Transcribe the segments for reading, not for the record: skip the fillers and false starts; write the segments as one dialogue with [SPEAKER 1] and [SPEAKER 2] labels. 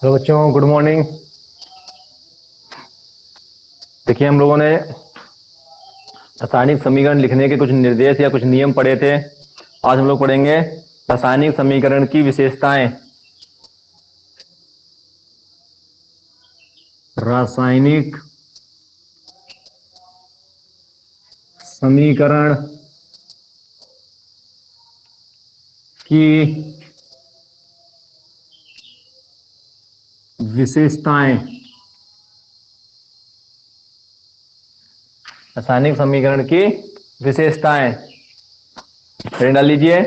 [SPEAKER 1] Hello बच्चों, good morning. देखिए, हम लोगों ने रासायनिक समीकरण लिखने के कुछ निर्देश या कुछ नियम पढ़े थे। आज हम लोग पढ़ेंगे रासायनिक समीकरण की विशेषताएं। रासायनिक समीकरण की विशेषताएं। रासायनिक समीकरण की विशेषताएं हेडिंग डाल लीजिए।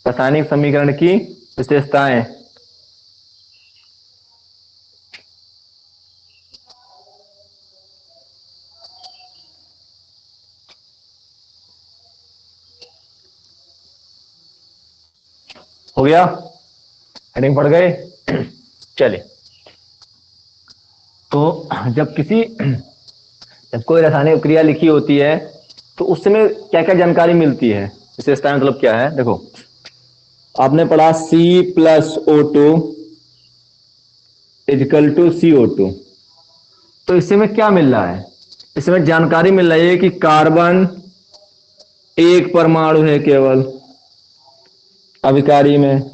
[SPEAKER 1] रासायनिक समीकरण की विशेषताएं। हो गया? हेडिंग पढ़ गए? चलिए, तो जब कोई रासायनिक क्रिया लिखी होती है तो उस समय क्या क्या जानकारी मिलती है, विशेषताएं मतलब क्या है। देखो, आपने पढ़ा C+O2 इजकल टू CO2। तो इससे में क्या मिल रहा है? इसमें जानकारी मिल रही है कि कार्बन एक परमाणु है केवल अभिकारी में।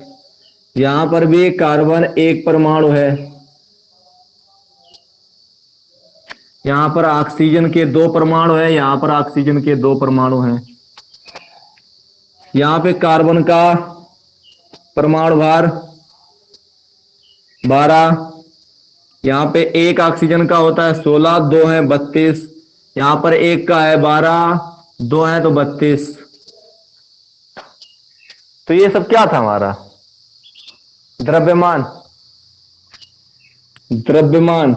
[SPEAKER 1] यहां पर भी कार्बन एक परमाणु है। यहां पर ऑक्सीजन के दो परमाणु है, यहां पर ऑक्सीजन के दो परमाणु हैं। यहां पे कार्बन का परमाणु भार 12। यहां पे एक ऑक्सीजन का होता है 16, दो है 32। यहां पर एक का है 12, दो है तो 32। तो ये सब क्या था हमारा? द्रव्यमान। द्रव्यमान,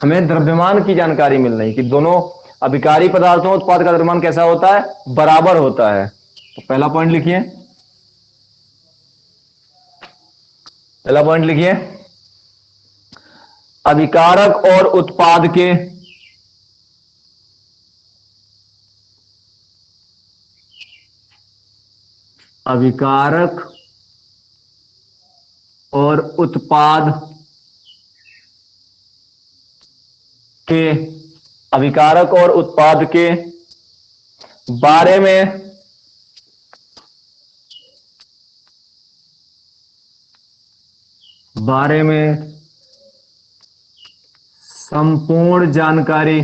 [SPEAKER 1] हमें द्रव्यमान की जानकारी मिल रही कि दोनों अभिकारी पदार्थों उत्पाद का द्रव्यमान कैसा होता है? बराबर होता है। तो पहला पॉइंट लिखिए। पहला पॉइंट लिखिए, अभिकारक और उत्पाद के अभिकारक और उत्पाद के अभिकारक और उत्पाद के बारे में संपूर्ण जानकारी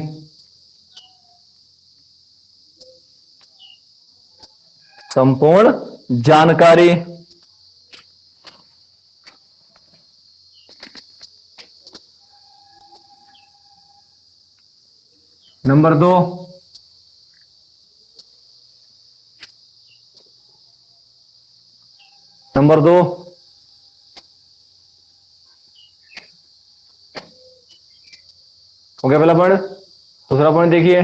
[SPEAKER 1] संपूर्ण जानकारी नंबर 2, नंबर 2, हो गया पहला पॉइंट। दूसरा पॉइंट देखिए,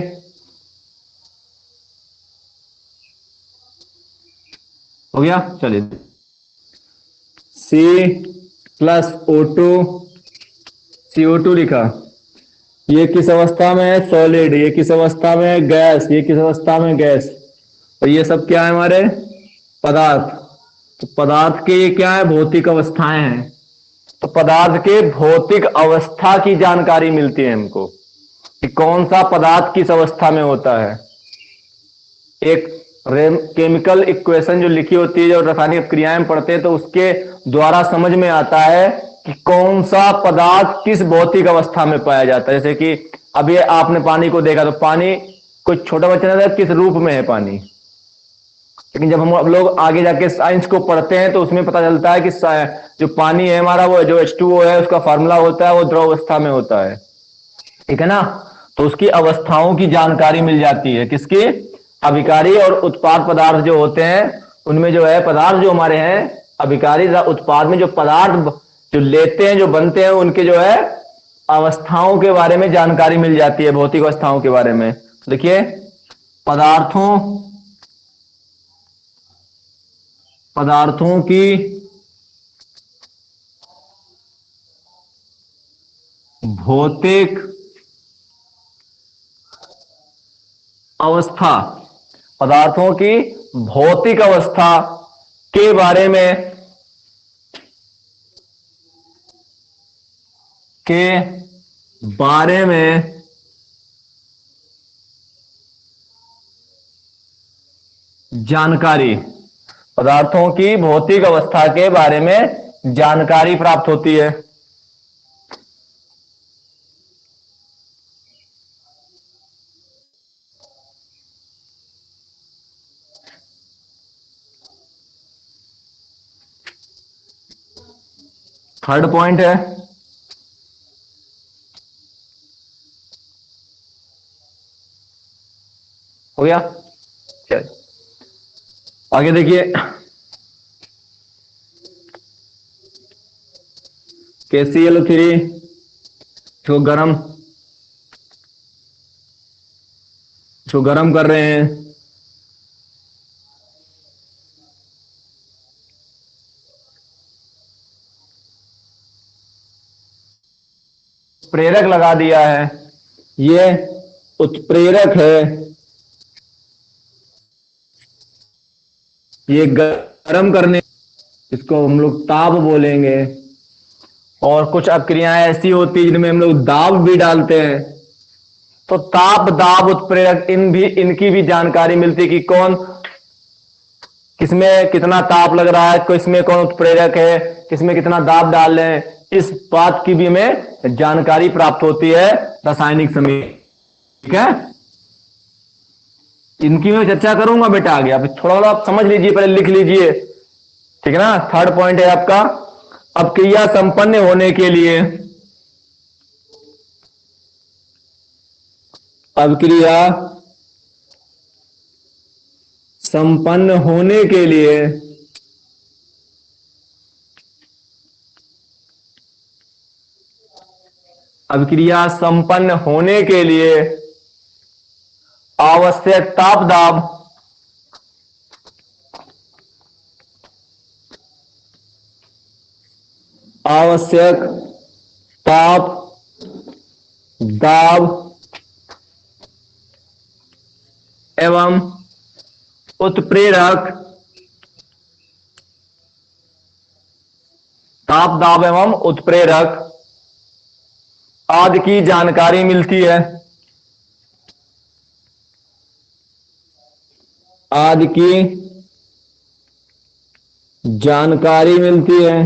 [SPEAKER 1] हो गया। चलिए, C+O2 CO2 लिखा। ये किस अवस्था में है? सॉलिड। ये किस अवस्था में है? गैस। ये किस अवस्था में? गैस। और ये सब क्या है? हमारे पदार्थ। तो पदार्थ के ये क्या है? भौतिक अवस्थाएं हैं। तो पदार्थ के भौतिक अवस्था की जानकारी मिलती है हमको कि कौन सा पदार्थ किस अवस्था में होता है। एक केमिकल इक्वेशन जो लिखी होती है, जो रासायनिक क्रियाएं पढ़ते हैं, तो उसके द्वारा समझ में आता है कि कौन सा पदार्थ किस भौतिक अवस्था में पाया जाता है। जैसे कि अभी आपने पानी को देखा, तो पानी कोई छोटा बच्चा नहीं था, किस रूप में है पानी। लेकिन जब हम लोग आगे जाके साइंस को पढ़ते हैं तो उसमें पता चलता है कि जो पानी है हमारा, वो जो H2O है, उसका फार्मूला होता है, वो द्रव अवस्था में होता है। ठीक है ना? तो उसकी अवस्थाओं की जानकारी मिल जाती है। किसकी? अभिकारी और उत्पाद पदार्थ जो होते हैं उनमें जो है पदार्थ जो हमारे हैं अभिकारी उत्पाद में जो पदार्थ जो लेते हैं, जो बनते हैं, उनके जो है अवस्थाओं के बारे में जानकारी मिल जाती है, भौतिक अवस्थाओं के बारे में। देखिए, पदार्थों पदार्थों की भौतिक अवस्था, पदार्थों की भौतिक अवस्था के बारे में के बारे में जानकारी, पदार्थों की भौतिक अवस्था के बारे में जानकारी प्राप्त होती है। थर्ड पॉइंट है, हो गया। चलिए आगे देखिए, KClO3 जो गरम कर रहे हैं, प्रेरक लगा दिया है, ये उत्प्रेरक है, ये गरम करने, इसको हम लोग ताप बोलेंगे। और कुछ अपक्रियाएं ऐसी होती है जिनमें हम लोग दाब भी डालते हैं, तो ताप दाब उत्प्रेरक इनकी भी जानकारी मिलती है कि कौन किसमें कितना ताप लग रहा है, किसमें कौन उत्प्रेरक है, किसमें कितना दाब डाल रहे हैं, इस बात की भी हमें जानकारी प्राप्त होती है रासायनिक समीकरण। ठीक है, इनकी मैं चर्चा करूंगा बेटा आगे, आप थोड़ा थोड़ा आप समझ लीजिए, पहले लिख लीजिए। ठीक है ना। थर्ड पॉइंट है आपका, अपक्रिया संपन्न होने के लिए, अपक्रिया संपन्न होने के लिए अभिक्रिया संपन्न होने के लिए आवश्यक ताप दाब आवश्यक ताप दाब एवं उत्प्रेरक, ताप दाब एवं उत्प्रेरक आदि की जानकारी मिलती है, आदि की जानकारी मिलती है,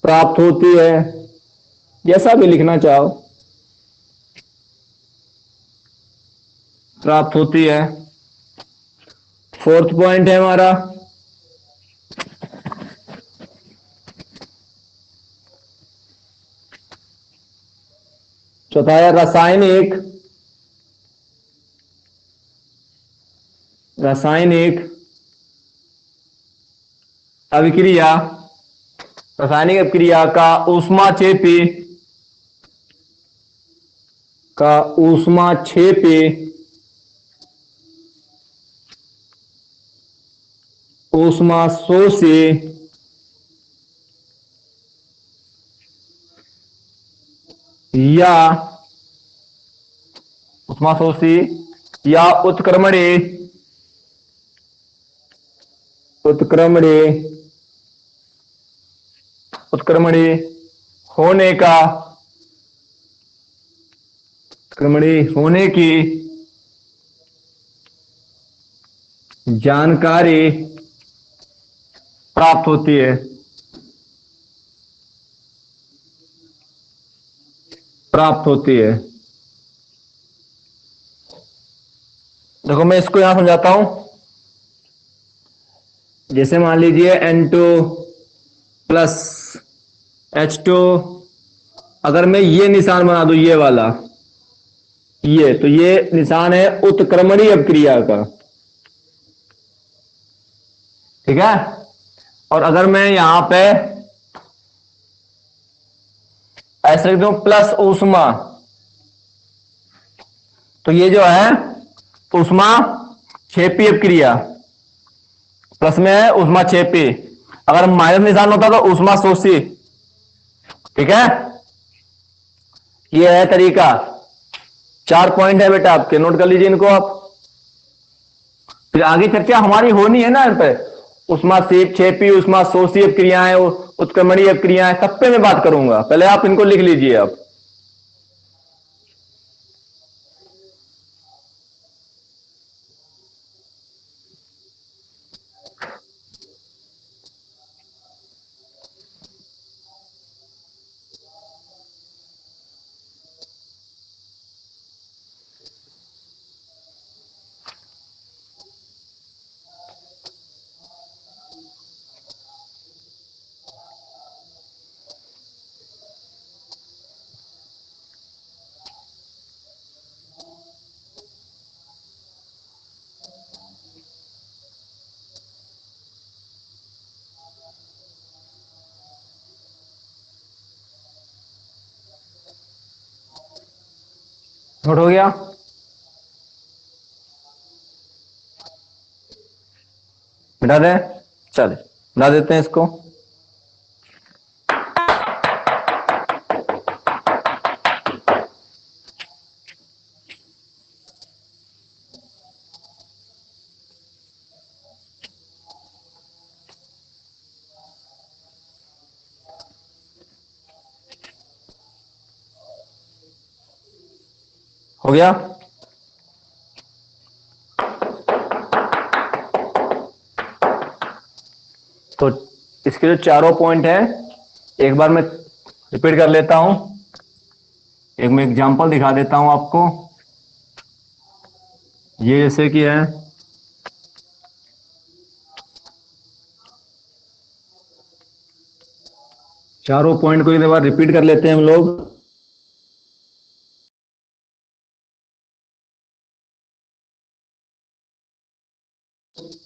[SPEAKER 1] प्राप्त होती है, जैसा भी लिखना चाहो, प्राप्त होती है। फोर्थ पॉइंट है हमारा, चौथा है रासायनिक अभिक्रिया, रासायनिक अभिक्रिया का ऊष्माक्षेपी ऊष्माशोषी या उत्क्रमणी होने का होने की जानकारी प्राप्त होती है, देखो मैं इसको यहां समझाता हूं। जैसे मान लीजिए N2 प्लस H2, अगर मैं ये निशान बना दूं, ये वाला, तो ये निशान है उत्क्रमणीय अभिक्रिया का। ठीक है, और अगर मैं यहां पे ऐसे लिख दूं प्लस ऊष्मा, तो ये जो है ऊष्माक्षेपी अभिक्रिया, प्लस में है ऊष्माक्षेपी, अगर माइनस निशान होता तो ऊष्माशोषी। ठीक है, ये है तरीका। 4 पॉइंट है बेटा आपके, नोट कर लीजिए इनको आप, फिर आगे चर्चा हमारी होनी है ना इन पे। उष्मा क्षेपी, उष्मा शोषी क्रियाएं, उत्क्रमणीय क्रियाएं, सब पे मैं बात करूंगा। पहले आप इनको लिख लीजिए। आप नोट हो गया? मिटा दें? चलिए मिटा देते हैं इसको। हो गया? तो इसके जो चारों पॉइंट है, एक बार मैं रिपीट कर लेता हूं। एक मैं एग्जांपल दिखा देता हूं आपको। ये जैसे कि है, चारों पॉइंट को एक बार रिपीट कर लेते हैं हम लोग।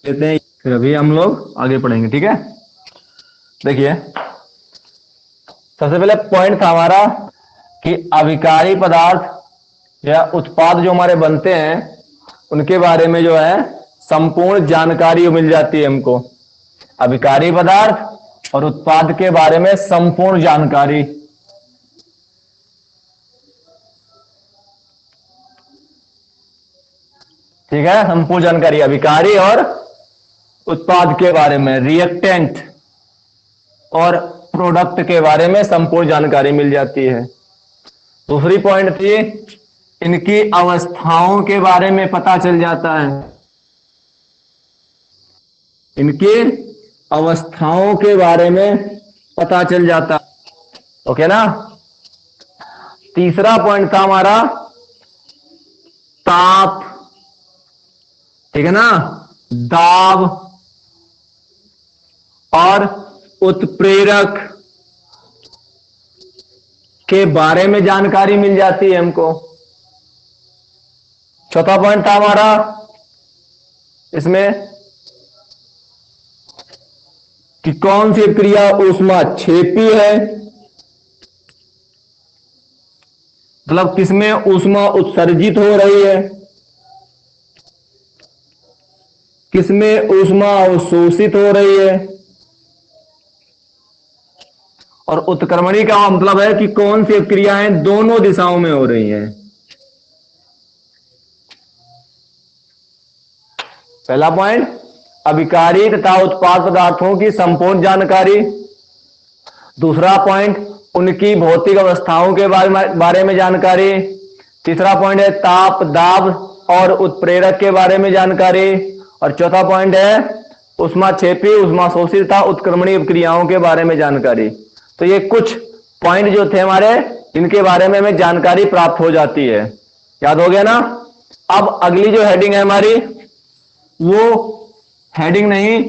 [SPEAKER 1] लेते हैं, फिर अभी हम लोग आगे पढ़ेंगे। ठीक है? देखिए, सबसे पहले पॉइंट था हमारा कि अभिकारी पदार्थ या उत्पाद जो हमारे बनते हैं उनके बारे में जो है संपूर्ण जानकारी मिल जाती है हमको। अभिकारी पदार्थ और उत्पाद के बारे में संपूर्ण जानकारी। ठीक है? संपूर्ण जानकारी अभिकारी और उत्पाद के बारे में, रिएक्टेंट और प्रोडक्ट के बारे में संपूर्ण जानकारी मिल जाती है। दूसरी पॉइंट थी, इनकी अवस्थाओं के बारे में पता चल जाता है। इनकी अवस्थाओं के बारे में पता चल जाता है। ओके ना? तीसरा पॉइंट था हमारा ताप। ठीक है ना? दाब और उत्प्रेरक के बारे में जानकारी मिल जाती है हमको। चौथा पॉइंट था हमारा इसमें कि कौन सी क्रिया ऊष्माक्षेपी है, मतलब किसमें ऊष्मा उत्सर्जित हो रही है, किसमें ऊष्मा अवशोषित हो रही है, और उत्क्रमणी का मतलब है कि कौन सी क्रियाएं दोनों दिशाओं में हो रही हैं। पहला पॉइंट, अभिकारी तथा उत्पाद पदार्थों की संपूर्ण जानकारी। दूसरा पॉइंट, उनकी भौतिक अवस्थाओं के बारे में जानकारी। तीसरा पॉइंट है ताप, दाब और उत्प्रेरक के बारे में जानकारी। और चौथा पॉइंट है ऊष्माक्षेपी, ऊष्माशोषी तथा उत्क्रमणी क्रियाओं के बारे में जानकारी। तो ये कुछ पॉइंट जो थे हमारे, इनके बारे में हमें जानकारी प्राप्त हो जाती है। याद हो गया ना? अब अगली जो हेडिंग है हमारी, वो हेडिंग नहीं,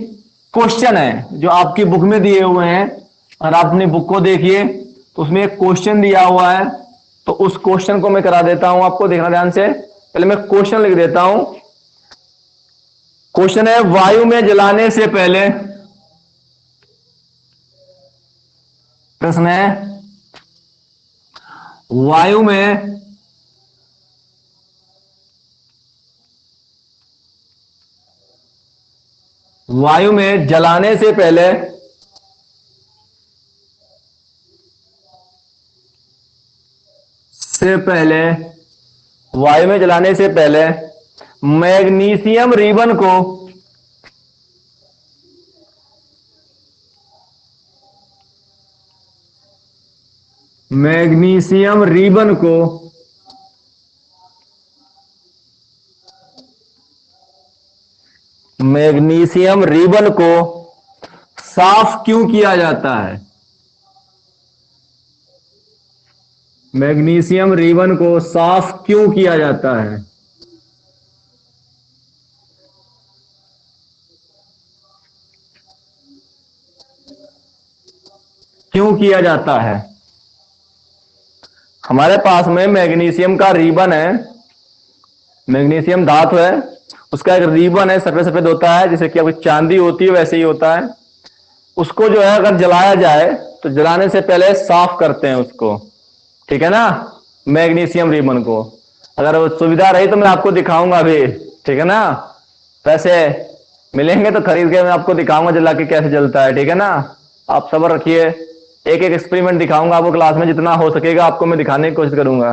[SPEAKER 1] क्वेश्चन है जो आपकी बुक में दिए हुए हैं। और आप अपनी बुक को देखिए तो उसमें एक क्वेश्चन दिया हुआ है, तो उस क्वेश्चन को मैं करा देता हूं आपको, देखना ध्यान से। पहले मैं क्वेश्चन लिख देता हूं। क्वेश्चन है, वायु में जलाने से पहले, प्रश्न है वायु में जलाने से पहले वायु में जलाने से पहले मैग्नीशियम रिबन को मैग्नीशियम रिबन को साफ क्यों किया जाता है? मैग्नीशियम रिबन को साफ क्यों किया जाता है? क्यों किया जाता है? हमारे पास में मैग्नीशियम का रिबन है, मैग्नीशियम धातु है, उसका एक रिबन है, सफेद सफेद होता है, जैसे कि आपकी चांदी होती है वैसे ही होता है। उसको जो है अगर जलाया जाए तो जलाने से पहले साफ करते हैं उसको, ठीक है ना, मैग्नीशियम रिबन को। अगर वो सुविधा रही तो मैं आपको दिखाऊंगा अभी, ठीक है ना। वैसे मिलेंगे तो खरीद के मैं आपको दिखाऊंगा जला के कैसे जलता है, ठीक है ना। आप सब्र रखिए, एक एक एक्सपेरिमेंट दिखाऊंगा आपको क्लास में, जितना हो सकेगा आपको मैं दिखाने की कोशिश करूंगा।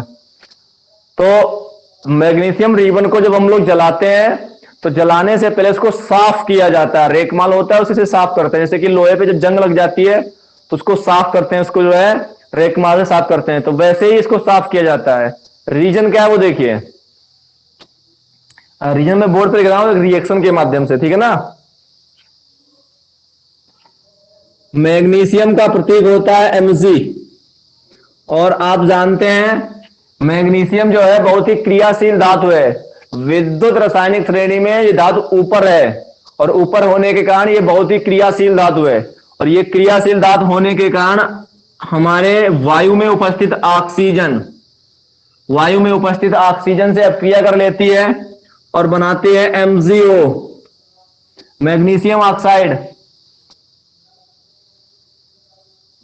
[SPEAKER 1] तो मैग्नीशियम रिबन को जब हम लोग जलाते हैं तो जलाने से पहले उसको साफ किया जाता है, रेकमाल होता है उसी से साफ करते हैं। जैसे कि लोहे पे जब जंग लग जाती है तो उसको साफ करते हैं, उसको जो है रेकमाल से साफ करते हैं, तो वैसे ही इसको साफ किया जाता है। रीजन क्या है वो देखिए, रीजन में बोर्ड पर लिख रहा हूं रिएक्शन के माध्यम से, ठीक है ना। मैग्नीशियम का प्रतीक होता है Mg, और आप जानते हैं मैग्नीशियम जो है बहुत ही क्रियाशील धातु है। विद्युत रासायनिक श्रेणी में ये धातु ऊपर है, और ऊपर होने के कारण ये बहुत ही क्रियाशील धातु है। और ये क्रियाशील धातु होने के कारण हमारे वायु में उपस्थित ऑक्सीजन से अपक्रिया कर लेती है और बनाती है MgO, मैग्नीशियम ऑक्साइड।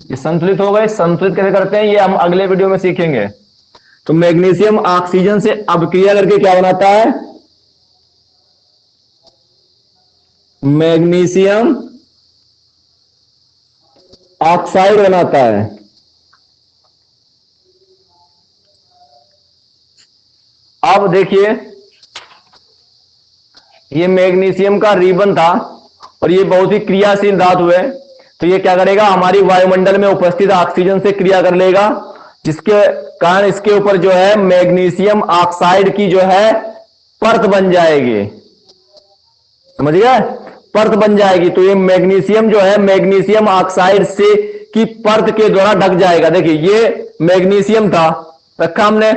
[SPEAKER 1] ये संतुलित हो गए, संतुलित कैसे करते हैं ये हम अगले वीडियो में सीखेंगे। तो मैग्नीशियम ऑक्सीजन से अपक्रिया करके क्या बनाता है? मैग्नीशियम ऑक्साइड बनाता है। अब देखिए, ये मैग्नीशियम का रिबन था और ये बहुत ही क्रियाशील धातु है, तो ये क्या करेगा, हमारी वायुमंडल में उपस्थित ऑक्सीजन से क्रिया कर लेगा, जिसके कारण इसके ऊपर जो है मैग्नीशियम ऑक्साइड की जो है परत बन जाएगी, समझ गए, परत बन जाएगी। तो ये मैग्नीशियम जो है मैग्नीशियम ऑक्साइड से की परत के द्वारा ढक जाएगा। देखिए ये मैग्नीशियम था, रखा हमने,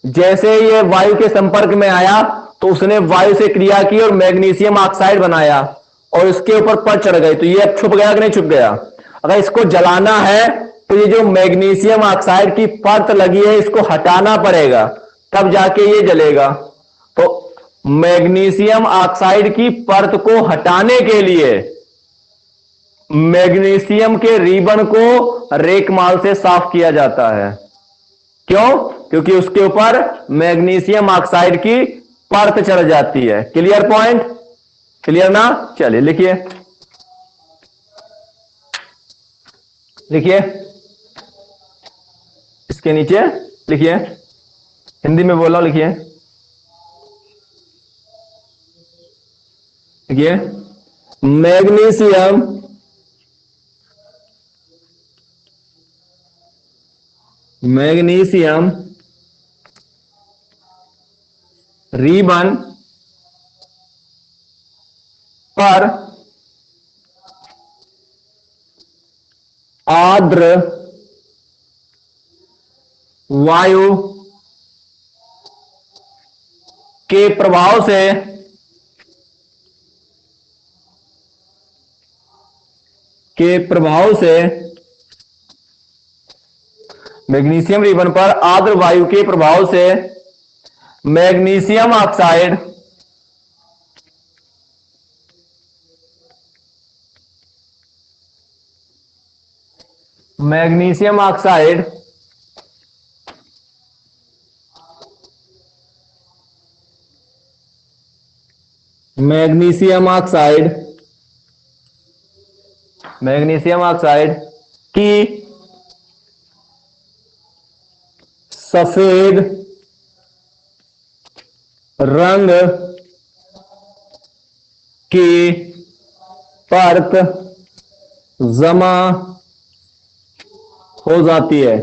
[SPEAKER 1] जैसे ये वायु के संपर्क में आया तो उसने वायु से क्रिया की और मैग्नीशियम ऑक्साइड बनाया और इसके ऊपर परत चढ़ गई। तो ये अब छुप गया कि नहीं छुप गया? अगर इसको जलाना है तो ये जो मैग्नीशियम ऑक्साइड की परत लगी है इसको हटाना पड़ेगा, तब जाके ये जलेगा। तो मैग्नीशियम ऑक्साइड की परत को हटाने के लिए मैग्नीशियम के रिबन को रेकमाल से साफ किया जाता है। क्यों? क्योंकि उसके ऊपर मैग्नीशियम ऑक्साइड की परत चढ़ जाती है। Clear point? क्लियर ना? चलिए लिखिए, लिखिए इसके नीचे लिखिए, हिंदी में बोल रहा हूं, लिखिए, देखिए मैग्नीशियम रिबन पर आर्द्र वायु के प्रभाव से मैग्नीशियम रिबन पर आर्द्र वायु के प्रभाव से magnesium oxide magnesium oxide magnesium oxide magnesium oxide की सफेद रंग की परत जमा हो जाती है।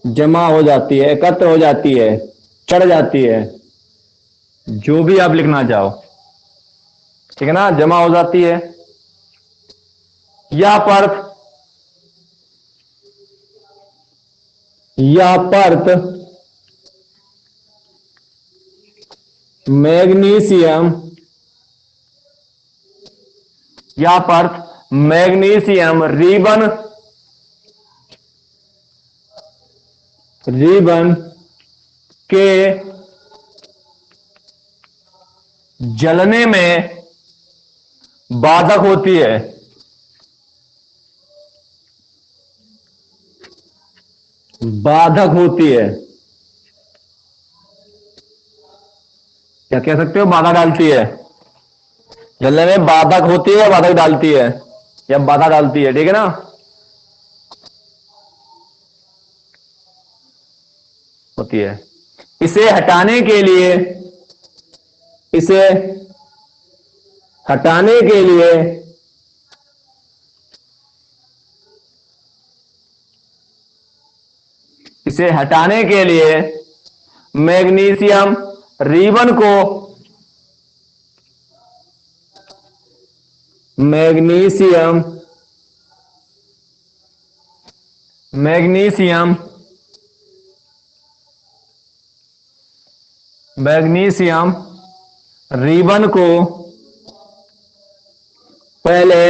[SPEAKER 1] जमा हो जाती है, एकत्र हो जाती है, चढ़ जाती है, जो भी आप लिखना चाहो, ठीक है ना, जमा हो जाती है। या पर्थ, या पर्थ मैग्नीशियम, या पर्थ मैग्नीशियम रिबन, रिबन के जलने में बाधक होती है। बाधक होती है, क्या कह सकते हो, बाधा डालती है, जलने में बाधक होती है या बाधक डालती है, या बाधा डालती है, ठीक है ना। होती है। इसे हटाने के लिए, इसे हटाने के लिए इसे हटाने के लिए मैग्नीशियम रिबन को, मैग्नीशियम मैग्नीशियम मैग्नीशियम रिबन को पहले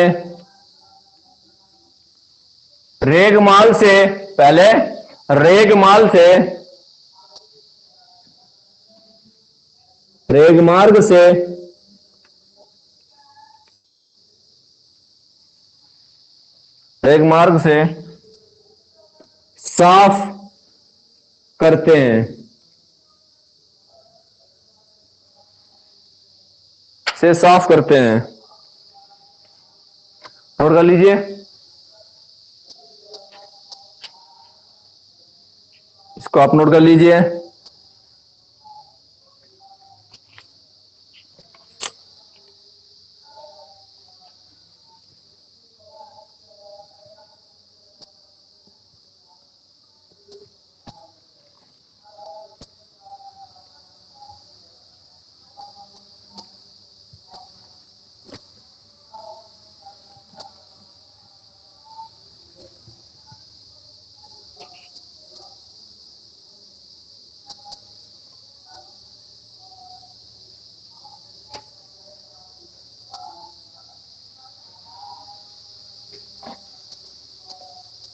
[SPEAKER 1] रेगमाल से, पहले रेगमाल से, रेगमार्ग से रेगमार्ग से साफ करते हैं, से साफ करते हैं। नोट कर लीजिए, इसको आप नोट कर लीजिए।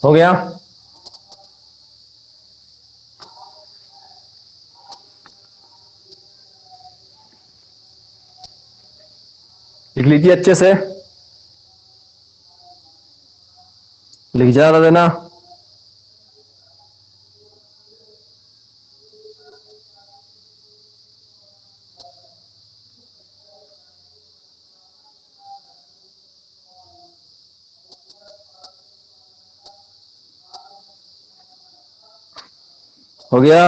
[SPEAKER 1] हो गया, लिख लीजिए अच्छे से, लिख जा देना। हो गया,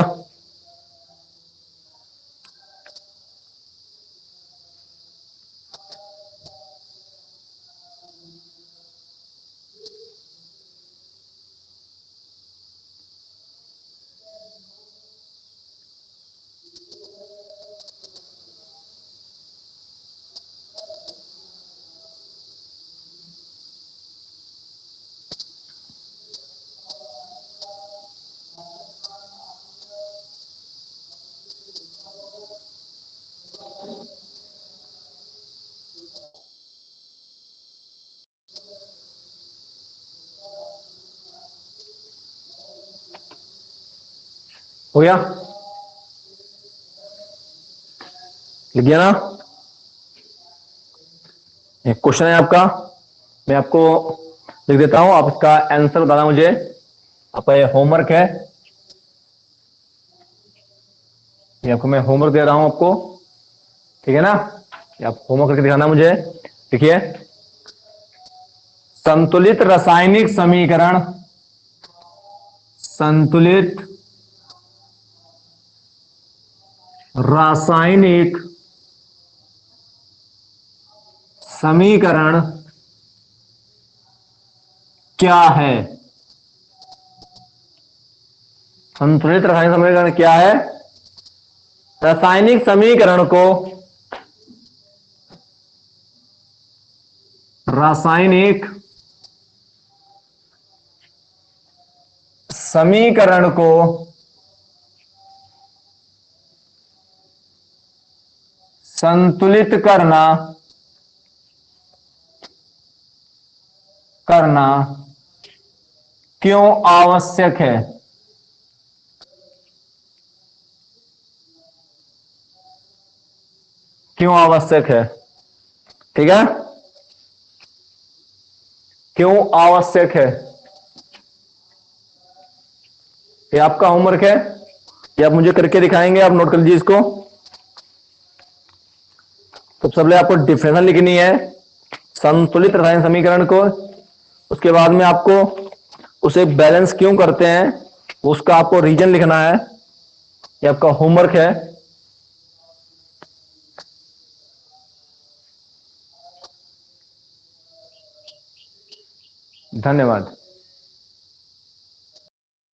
[SPEAKER 1] हो गया, लिख दिया ना। एक क्वेश्चन है आपका, मैं आपको लिख देता हूं, आप इसका आंसर बताना मुझे। आपका ये होमवर्क है, ये आपको मैं होमवर्क दे रहा हूं आपको, ठीक है ना। ये आप होमवर्क करके दिखाना मुझे। देखिए, संतुलित रासायनिक समीकरण, संतुलित रासायनिक समीकरण क्या है? संतुलित रासायनिक समीकरण क्या है? रासायनिक समीकरण को रासायनिक समीकरण को संतुलित करना करना क्यों आवश्यक है? क्यों आवश्यक है? ठीक है, क्यों आवश्यक है? ये आपका होमवर्क है, ये आप मुझे करके दिखाएंगे, आप नोट कर लीजिए इसको। सबसे पहले आपको डिफिनेशन लिखनी है संतुलित रासायनिक समीकरण को, उसके बाद में आपको उसे बैलेंस क्यों करते हैं उसका आपको रीजन लिखना है। ये आपका होमवर्क है। धन्यवाद।